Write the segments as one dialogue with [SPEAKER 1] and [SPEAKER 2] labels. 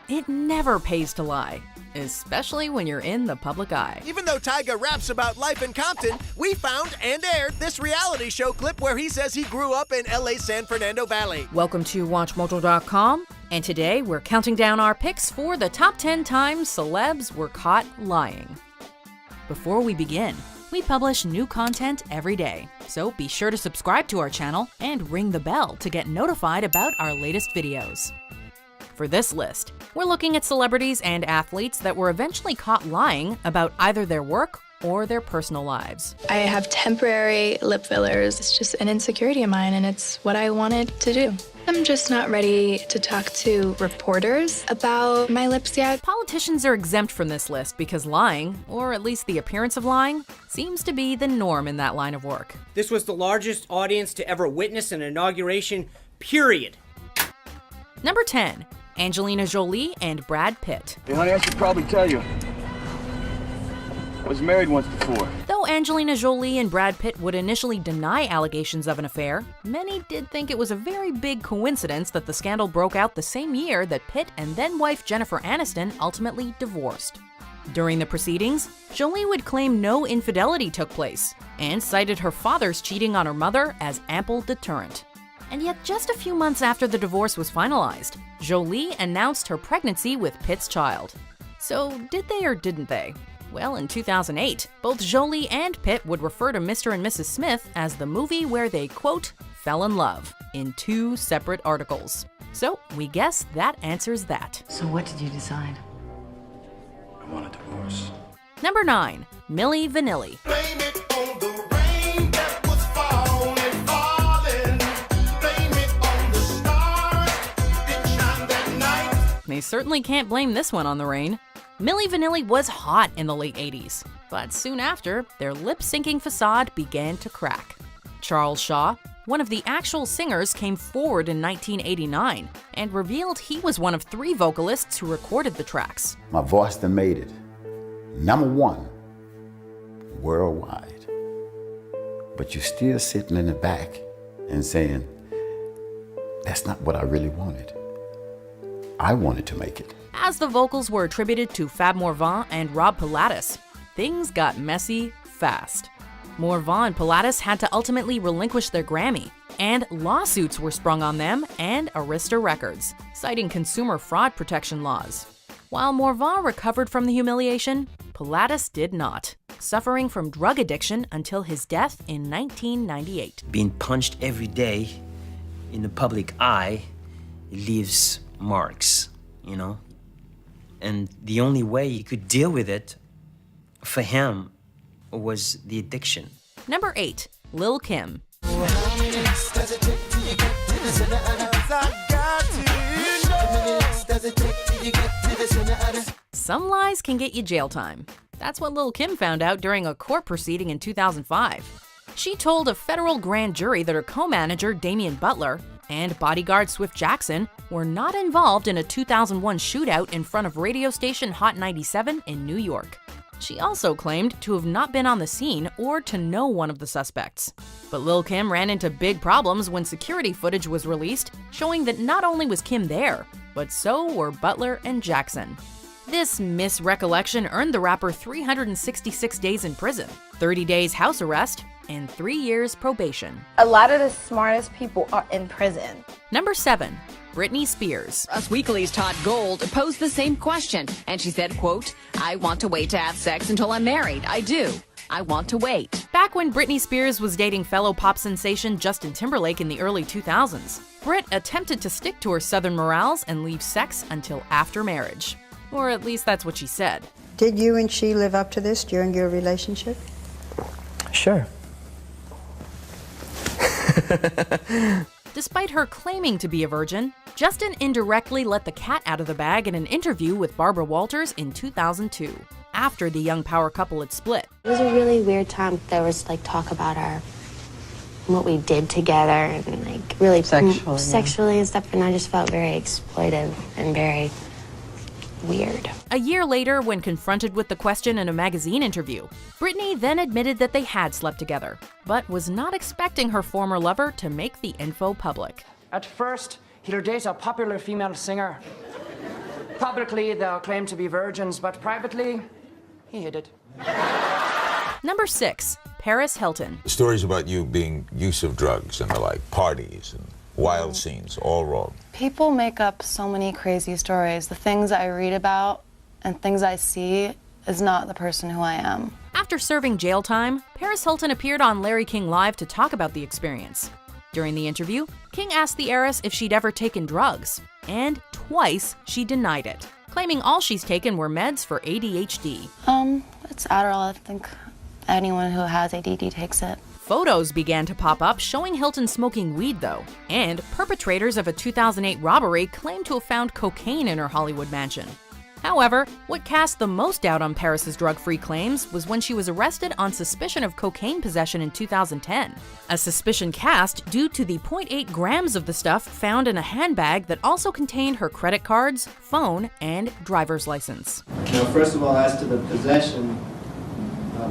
[SPEAKER 1] It never pays to lie, especially when you're in the public eye.
[SPEAKER 2] Even though Tyga raps about life in Compton, we found and aired this reality show clip where he says he grew up in LA's San Fernando Valley.
[SPEAKER 1] Welcome to WatchMojo.com, and today we're counting down our picks for the top 10 times celebs were caught lying. Before we begin, we publish new content every day, so be sure to subscribe to our channel and ring the bell to get notified about our latest videos. For this list, we're looking at celebrities and athletes that were eventually caught lying about either their work or their personal lives.
[SPEAKER 3] I have temporary lip fillers. It's just an insecurity of mine, and it's what I wanted to do. I'm just not ready to talk to reporters about my lips yet.
[SPEAKER 1] Politicians are exempt from this list because lying, or at least the appearance of lying, seems to be the norm in that line of work.
[SPEAKER 4] This was the largest audience to ever witness an inauguration, period.
[SPEAKER 1] Number 10. Angelina Jolie and Brad Pitt.
[SPEAKER 5] Hey, honey, I should probably tell you. I was married once before.
[SPEAKER 1] Though Angelina Jolie and Brad Pitt would initially deny allegations of an affair, many did think it was a very big coincidence that the scandal broke out the same year that Pitt and then-wife Jennifer Aniston ultimately divorced. During the proceedings, Jolie would claim no infidelity took place and cited her father's cheating on her mother as ample deterrent. And yet, just a few months after the divorce was finalized, Jolie announced her pregnancy with Pitt's child. So, did they or didn't they? Well, in 2008, both Jolie and Pitt would refer to Mr. and Mrs. Smith as the movie where they, quote, fell in love, in 2 separate articles. So, we guess that answers that.
[SPEAKER 6] So what did you decide?
[SPEAKER 5] I want a divorce.
[SPEAKER 1] Number 9. Milli Vanilli.
[SPEAKER 7] Blame it on the rain that was falling, falling. Blame it on the stars that shine that night.
[SPEAKER 1] They certainly can't blame this one on the rain. Milli Vanilli was hot in the late 80s, but soon after, their lip-syncing facade began to crack. Charles Shaw, one of the actual singers, came forward in 1989 and revealed he was one of 3 vocalists who recorded the tracks.
[SPEAKER 8] My voice done made it #1 worldwide. But you're still sitting in the back and saying, that's not what I really wanted. I wanted to make it.
[SPEAKER 1] As the vocals were attributed to Fab Morvan and Rob Pilatus, things got messy fast. Morvan and Pilatus had to ultimately relinquish their Grammy, and lawsuits were sprung on them and Arista Records, citing consumer fraud protection laws. While Morvan recovered from the humiliation, Pilatus did not, suffering from drug addiction until his death in 1998.
[SPEAKER 9] Being punched every day in the public eye, it leaves marks, you know? And the only way he could deal with it, for him, was the addiction.
[SPEAKER 1] Number 8. Lil' Kim. Some lies can get you jail time. That's what Lil' Kim found out during a court proceeding in 2005. She told a federal grand jury that her co-manager, Damian Butler, and bodyguard Swift Jackson were not involved in a 2001 shootout in front of radio station Hot 97 in New York. She also claimed to have not been on the scene or to know one of the suspects. But Lil' Kim ran into big problems when security footage was released, showing that not only was Kim there, but so were Butler and Jackson. This misrecollection earned the rapper 366 days in prison, 30 days house arrest, and 3 years probation.
[SPEAKER 10] A lot of the smartest people are in prison.
[SPEAKER 1] Number 7. Britney Spears.
[SPEAKER 6] Us Weekly's Todd Gold posed the same question, and she said, quote, I want to wait to have sex until I'm married. I do. I want to wait.
[SPEAKER 1] Back when Britney Spears was dating fellow pop sensation Justin Timberlake in the early 2000s, Brit attempted to stick to her southern morals and leave sex until after marriage. Or at least that's what she said.
[SPEAKER 11] Did you and she live up to this during your relationship?
[SPEAKER 9] Sure.
[SPEAKER 1] Despite her claiming to be a virgin, Justin indirectly let the cat out of the bag in an interview with Barbara Walters in 2002, after the young power couple had split.
[SPEAKER 10] It was a really weird time. There was like talk about what we did together and like really sexually and stuff, and I just felt very exploitive and very weird.
[SPEAKER 1] A year later, when confronted with the question in a magazine interview, Britney then admitted that they had slept together, but was not expecting her former lover to make the info public.
[SPEAKER 4] At first, he'll date a popular female singer.
[SPEAKER 12] Publicly, they'll claim to be virgins, but privately, he hid it.
[SPEAKER 1] Number 6. Paris Hilton.
[SPEAKER 13] Stories about you being use of drugs and the like, parties and wild scenes, all wrong.
[SPEAKER 14] People make up so many crazy stories. The things I read about and things I see is not the person who I am.
[SPEAKER 1] After serving jail time, Paris Hilton appeared on Larry King Live to talk about the experience. During the interview, King asked the heiress if she'd ever taken drugs, and twice she denied it, claiming all she's taken were meds for ADHD.
[SPEAKER 14] It's Adderall. I think anyone who has ADD takes it.
[SPEAKER 1] Photos began to pop up showing Hilton smoking weed, though, and perpetrators of a 2008 robbery claimed to have found cocaine in her Hollywood mansion. However, what cast the most doubt on Paris's drug-free claims was when she was arrested on suspicion of cocaine possession in 2010. A suspicion cast due to the 0.8 grams of the stuff found in a handbag that also contained her credit cards, phone, and driver's license.
[SPEAKER 15] Now, first of all, as to the possession,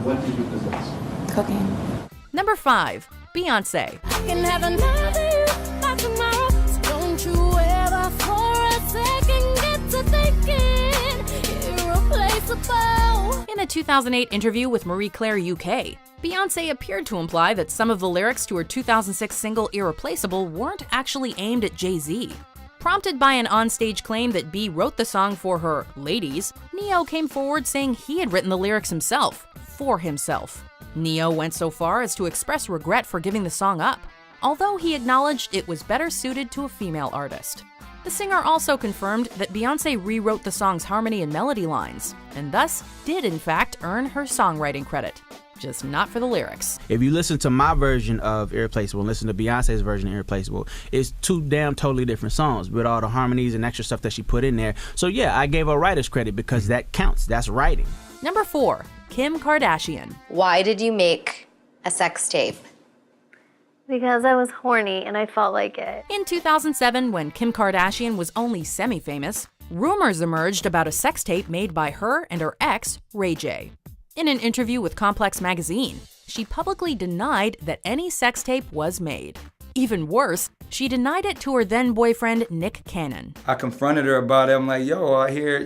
[SPEAKER 15] what did you possess?
[SPEAKER 14] Cocaine.
[SPEAKER 1] Number 5. Beyonce.
[SPEAKER 7] Can have another you by tomorrow. So don't you ever for a second get to thinking irreplaceable.
[SPEAKER 1] In a 2008 interview with Marie Claire UK, Beyonce appeared to imply that some of the lyrics to her 2006 single Irreplaceable weren't actually aimed at Jay-Z. Prompted by an onstage claim that B wrote the song for her ladies, Ne-Yo came forward saying he had written the lyrics himself, for himself. Ne-Yo went so far as to express regret for giving the song up, although he acknowledged it was better suited to a female artist. The singer also confirmed that Beyonce rewrote the song's harmony and melody lines, and thus did in fact earn her songwriting credit, just not for the lyrics.
[SPEAKER 16] If you listen to my version of Irreplaceable and listen to Beyonce's version of Irreplaceable, it's two damn totally different songs with all the harmonies and extra stuff that she put in there. So yeah, I gave her writer's credit because that counts. That's writing.
[SPEAKER 1] Number 4. Kim Kardashian.
[SPEAKER 17] Why did you make a sex tape?
[SPEAKER 18] Because I was horny and I felt like it.
[SPEAKER 1] In 2007, when Kim Kardashian was only semi-famous, rumors emerged about a sex tape made by her and her ex, Ray J. In an interview with Complex magazine, she publicly denied that any sex tape was made. Even worse, she denied it to her then-boyfriend, Nick Cannon.
[SPEAKER 19] I confronted her about it. I'm like, yo, I hear,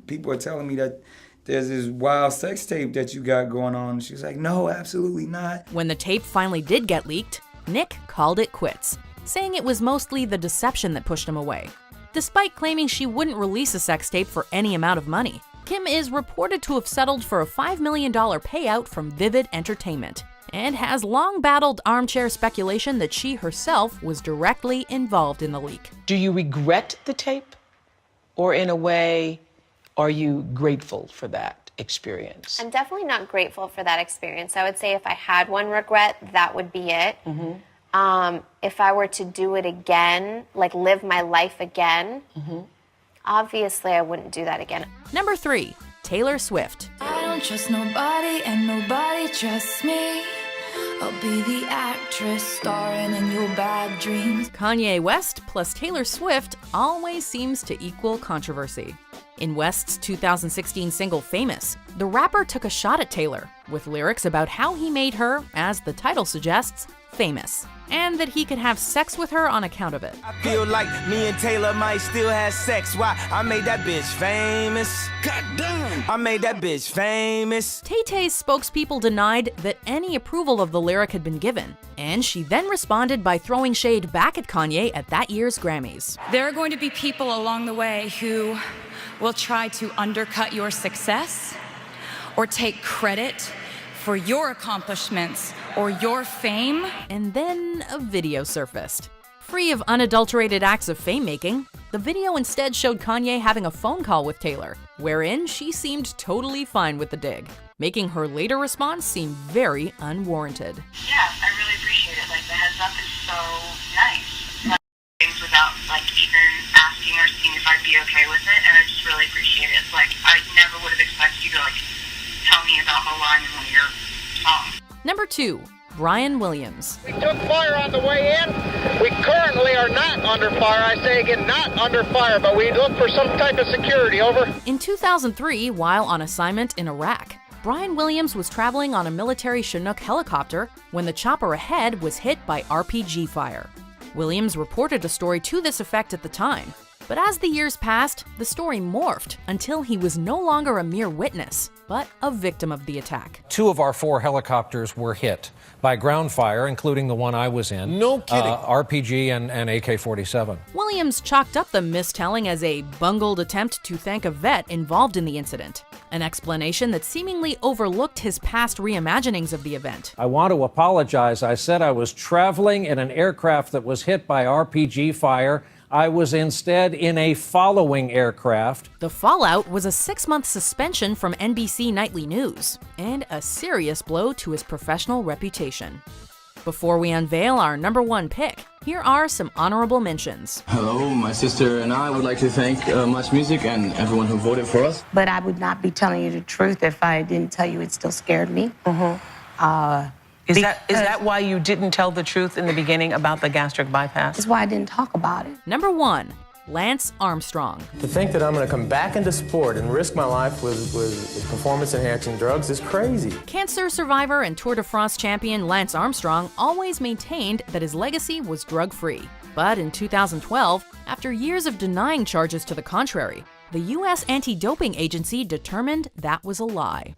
[SPEAKER 19] people are telling me that there's this wild sex tape that you got going on. She was like, no, absolutely not.
[SPEAKER 1] When the tape finally did get leaked, Nick called it quits, saying it was mostly the deception that pushed him away. Despite claiming she wouldn't release a sex tape for any amount of money, Kim is reported to have settled for a $5 million payout from Vivid Entertainment, and has long battled armchair speculation that she herself was directly involved in the leak.
[SPEAKER 20] Do you regret the tape? Or in a way, are you grateful for that experience?
[SPEAKER 10] I'm definitely not grateful for that experience. I would say if I had one regret, that would be it. If I were to do it again, like live my life again, obviously I wouldn't do that again.
[SPEAKER 1] Number 3. Taylor Swift.
[SPEAKER 21] I don't trust nobody and nobody trusts me. I'll be the actress starring in your bad dreams.
[SPEAKER 1] Kanye West plus Taylor Swift always seems to equal controversy. In West's 2016 single Famous, the rapper took a shot at Taylor with lyrics about how he made her, as the title suggests, famous, and that he could have sex with her on account of it.
[SPEAKER 22] I feel like me and Taylor might still have sex. Why? I made that bitch famous. God damn! I made that bitch famous.
[SPEAKER 1] Tay-Tay's spokespeople denied that any approval of the lyric had been given, and she then responded by throwing shade back at Kanye at that year's Grammys.
[SPEAKER 23] There are going to be people along the way who will try to undercut your success or take credit for your accomplishments or your fame.
[SPEAKER 1] And then a video surfaced. Free of unadulterated acts of fame-making, the video instead showed Kanye having a phone call with Taylor, wherein she seemed totally fine with the dig, making her later response seem very unwarranted.
[SPEAKER 24] Yeah, I really appreciate it. Like, the heads up is so nice. Things without, even asking or seeing if I'd be okay with it, and I just really appreciate it. It's like, I never would have expected you to, tell me about a line in one of your songs.
[SPEAKER 1] Number 2. Brian Williams.
[SPEAKER 25] We took fire on the way in. We currently are not under fire. I say again, not under fire, but we look for some type of security, over.
[SPEAKER 1] In 2003, while on assignment in Iraq, Brian Williams was traveling on a military Chinook helicopter when the chopper ahead was hit by RPG fire. Williams reported a story to this effect at the time. But as the years passed, the story morphed until he was no longer a mere witness, but a victim of the attack.
[SPEAKER 2] 2 of our 4 helicopters were hit by ground fire, including the one I was in.
[SPEAKER 3] No kidding.
[SPEAKER 2] RPG and AK-47.
[SPEAKER 1] Williams chalked up the mistelling as a bungled attempt to thank a vet involved in the incident, an explanation that seemingly overlooked his past reimaginings of the event.
[SPEAKER 2] I want to apologize. I said I was traveling in an aircraft that was hit by RPG fire. I was instead in a following aircraft.
[SPEAKER 1] The fallout was a 6-month suspension from NBC Nightly News and a serious blow to his professional reputation. Before we unveil our number 1 pick, here are some honorable mentions.
[SPEAKER 5] Hello, my sister and I would like to thank Much Music and everyone who voted for us.
[SPEAKER 6] But I would not be telling you the truth if I didn't tell you it still scared me.
[SPEAKER 20] Is that why you didn't tell the truth in the beginning about the gastric bypass?
[SPEAKER 6] That's why I didn't talk about it.
[SPEAKER 1] Number 1, Lance Armstrong.
[SPEAKER 8] To think that I'm going to come back into sport and risk my life with performance-enhancing drugs is crazy.
[SPEAKER 1] Cancer survivor and Tour de France champion Lance Armstrong always maintained that his legacy was drug-free. But in 2012, after years of denying charges to the contrary, the U.S. anti-doping agency determined that was a lie.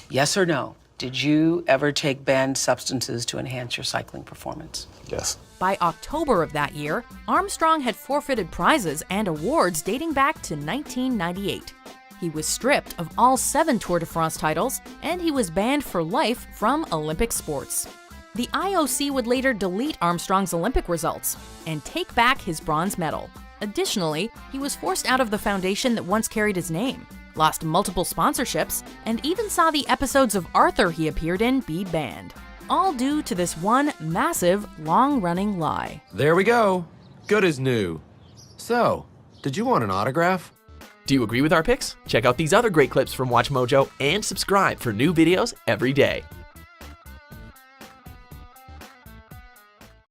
[SPEAKER 20] Yes or no? Did you ever take banned substances to enhance your cycling performance?
[SPEAKER 8] Yes.
[SPEAKER 1] By October of that year, Armstrong had forfeited prizes and awards dating back to 1998. He was stripped of all 7 Tour de France titles, and he was banned for life from Olympic sports. The IOC would later delete Armstrong's Olympic results and take back his bronze medal. Additionally, he was forced out of the foundation that once carried his name, lost multiple sponsorships, and even saw the episodes of Arthur he appeared in be banned. All due to this one massive, long-running lie.
[SPEAKER 3] There we go. Good as new. So, did you want an autograph?
[SPEAKER 26] Do you agree with our picks? Check out these other great clips from Watch Mojo and subscribe for new videos every day.